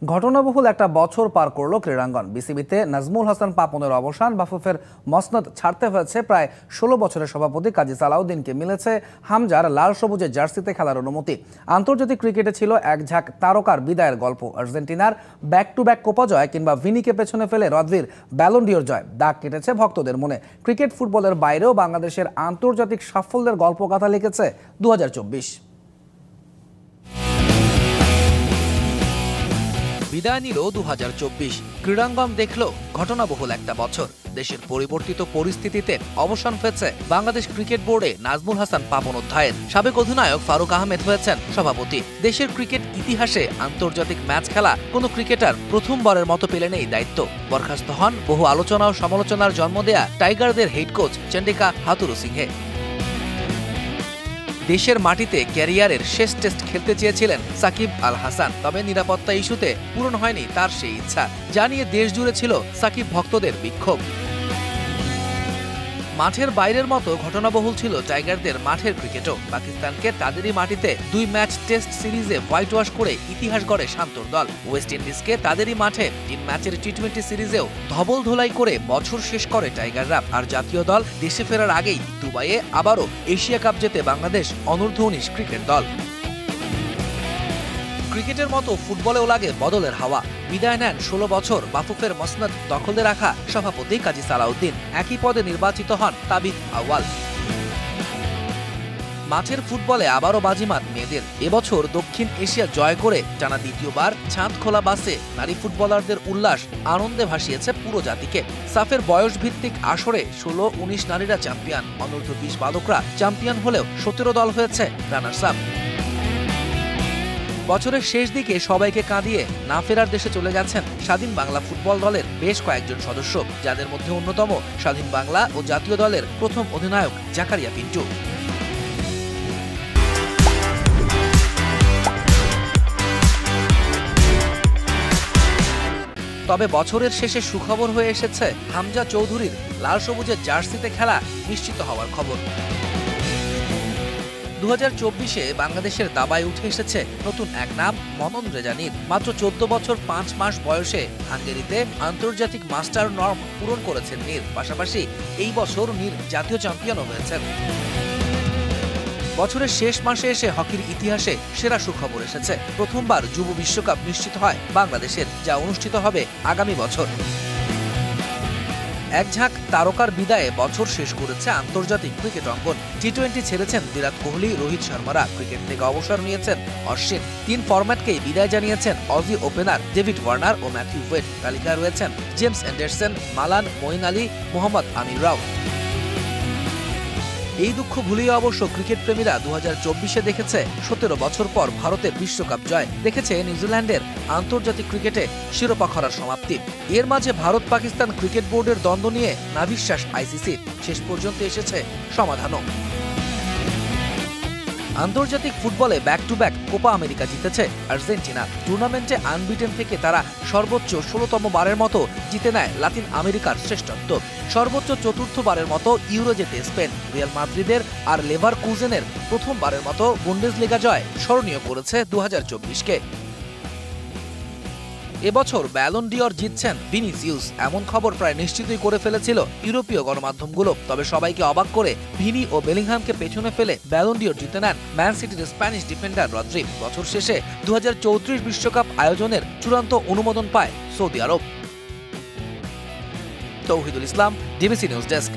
ঘটনাবহুল একটা বছর পার করল ক্রীড়াঙ্গন। বিসিবিতে নাজমুল হাসান পাপনের অবসান, বাফুফের মসনদ ছাড়তে হয়েছে প্রায় ১৬ বছরের সভাপতি কাজী সালাউদ্দিনকে মিলেছে হামজার লাল সবুজের জার্সিতে খেলার অনুমতি। আন্তর্জাতিক ক্রিকেটে ছিল এক ঝাঁক তারকার বিদায়ের গল্প। আর্জেন্টিনার ব্যাক টু ব্যাক কোপা জয় কিংবা ভিনিকে পেছনে ফেলে রদ্রির ব্যালন ডিওর জয় দাগ কেটেছে ভক্তদের মনে। ক্রিকেট ফুটবলের বাইরেও বাংলাদেশের আন্তর্জাতিক সাফল্যের গল্পকথা লিখেছে ২০২৪। বিদায় নিল ২০২৪। ক্রীড়াঙ্গন দেখল ঘটনাবহুল একটা বছর। দেশের পরিবর্তিত পরিস্থিতিতে অবসান হয়েছে বাংলাদেশ ক্রিকেট বোর্ডে নাজমুল হাসান পাপন অধ্যায়ের। সাবেক অধিনায়ক ফারুক আহমেদ হয়েছেন সভাপতি। দেশের ক্রিকেট ইতিহাসে আন্তর্জাতিক ম্যাচ খেলা কোনো ক্রিকেটার প্রথমবারের মতো পেলেন এই দায়িত্ব। বরখাস্ত হন বহু আলোচনা ও সমালোচনার জন্ম দেয়া টাইগারদের হেড কোচ চন্ডিকা হাথুরুসিংহে। দেশের মাটিতে ক্যারিয়ারের শেষ টেস্ট খেলতে চেয়েছিলেন সাকিব আল হাসান, তবে নিরাপত্তা ইস্যুতে পূরণ হয়নি তার সেই ইচ্ছা, যা নিয়ে দেশ জুড়ে ছিল সাকিব ভক্তদের বিক্ষোভ। মাঠের বাইরের মতো ঘটনাবহুল ছিল টাইগারদের মাঠের ক্রিকেটও। পাকিস্তানকে তাদেরই মাটিতে ২ ম্যাচ টেস্ট সিরিজে হোয়াইট ওয়াশ করে ইতিহাস গড়ে শান্তর দল। ওয়েস্ট ইন্ডিজকে তাদেরই মাঠে ৩ ম্যাচের টি-২০ সিরিজেও ধবল ধোলাই করে বছর শেষ করে টাইগাররা। আর জাতীয় দল দেশে ফেরার আগেই দুবাইয়ে আবারও এশিয়া কাপ জেতে বাংলাদেশ অনূর্ধ্ব-১৯ ক্রিকেট দল। ক্রিকেটের মতো ফুটবলেও লাগে বদলের হাওয়া। বিদায় নেন ১৬ বছর বাফুফের মসনদ দখলে রাখা সভাপতি কাজী সালাউদ্দিন। একই পদে নির্বাচিত হন তাবিদ আউয়াল। মাঠের ফুটবলে আবারও বাজিমাত মেয়েদের। এবছর দক্ষিণ এশিয়া জয় করে টানা দ্বিতীয়বার ছাদ খোলা বাসে নারী ফুটবলারদের উল্লাস আনন্দে ভাসিয়েছে পুরো জাতিকে। সাফের বয়স ভিত্তিক আসরে ১৬-১৯ নারীরা চ্যাম্পিয়ন। অনূর্ধ্ব-২০ বালকরা চ্যাম্পিয়ন হলেও ১৭ দল হয়েছে রানার্স আপ। বছরের শেষ দিকে সবাইকে কাঁদিয়ে না ফেরার দেশে চলে গেছেন স্বাধীন বাংলা ফুটবল দলের বেশ কয়েকজন সদস্য, যাদের মধ্যে অন্যতম স্বাধীন বাংলা ও জাতীয় দলের প্রথম অধিনায়ক জাকারিয়া পিন্টু। তবে বছরের শেষে সুখবর হয়ে এসেছে হামজা চৌধুরীর লাল সবুজের জার্সিতে খেলা নিশ্চিত হওয়ার খবর। ২০২৪-এ বাংলাদেশের দাবায় উঠে এসেছে নতুন এক নাম, মনন রেজানির। মাত্র ১৪ বছর ৫ মাস বয়সে হাঙ্গেরিতে আন্তর্জাতিক মাস্টার নর্ম পূরণ করেছেন নীর। পাশাপাশি এই বছর নীর জাতীয় চ্যাম্পিয়নও হয়েছেন। বছরের শেষ মাসে এসে হকির ইতিহাসে সেরা সুখবর এসেছে। প্রথমবার যুব বিশ্বকাপ নিশ্চিত হয় বাংলাদেশের, যা অনুষ্ঠিত হবে আগামী বছর। এক ঝাঁক তারকার বিদায়ে বছর শেষ করেছে আন্তর্জাতিক ক্রিকেট অঙ্গন। টি-২০ ছেড়েছেন বিরাট কোহলি, রোহিত শর্মারা। ক্রিকেট থেকে অবসর নিয়েছেন অশ্বিন। ৩ ফরম্যাটকেই বিদায় জানিয়েছেন অজি ওপেনার ডেভিড ওয়ার্নার ও ম্যাথিউ ওয়েড। তালিকায় রয়েছেন James Anderson, Malan, Moeen Ali, Mohammad Amir Rao. এই দুঃখ ভুলিয়ে অবশ্য ক্রিকেট প্রেমীরা ২০২৪-এ দেখেছে ১৭ বছর পর ভারতের বিশ্বকাপ জয়, দেখেছে নিউজিল্যান্ডের আন্তর্জাতিক ক্রিকেটে শিরোপা খরার সমাপ্তি। এর মাঝে ভারত পাকিস্তান ক্রিকেট বোর্ডের দ্বন্দ্ব নিয়ে নাভিশ্বাস আইসিসি। শেষ পর্যন্ত এসেছে সমাধানও। আন্তর্জাতিক ফুটবলে back to back Copa America জিতেছে আর্জেন্টিনা। টুর্নামেন্টে আনবিটেন থেকে তারা সর্বোচ্চ ১৬তম বারের মতো জিতে নেয় লাতিন আমেরিকার শ্রেষ্ঠত্ব। সর্বোচ্চ ৪র্থবারের মতো ইউরো জেতে স্পেন। রিয়াল মাদ্রিদের আর লেভারকুজেনের প্রথমবারের মতো বুন্ডেসলিগা জয় স্মরণীয় করেছে ২০২৪-কে। এবছর ব্যালন ডিওর জিতছেন ভিনিসিয়াস, এমন খবর প্রায় নিশ্চিতই করে ফেলেছিল ইউরোপীয় গণমাধ্যমগুলো। তবে সবাইকে অবাক করে ভিনি ও বেলিংহামকে পেছনে ফেলে ব্যালন ডিওর জিতে নেন ম্যান সিটির স্প্যানিশ ডিফেন্ডার রদ্রি। বছর শেষে ২০৩৪ বিশ্বকাপ আয়োজনের চূড়ান্ত অনুমোদন পায় সৌদি আরব। তৌহিদুল ইসলাম, ডিবিসি নিউজ ডেস্ক।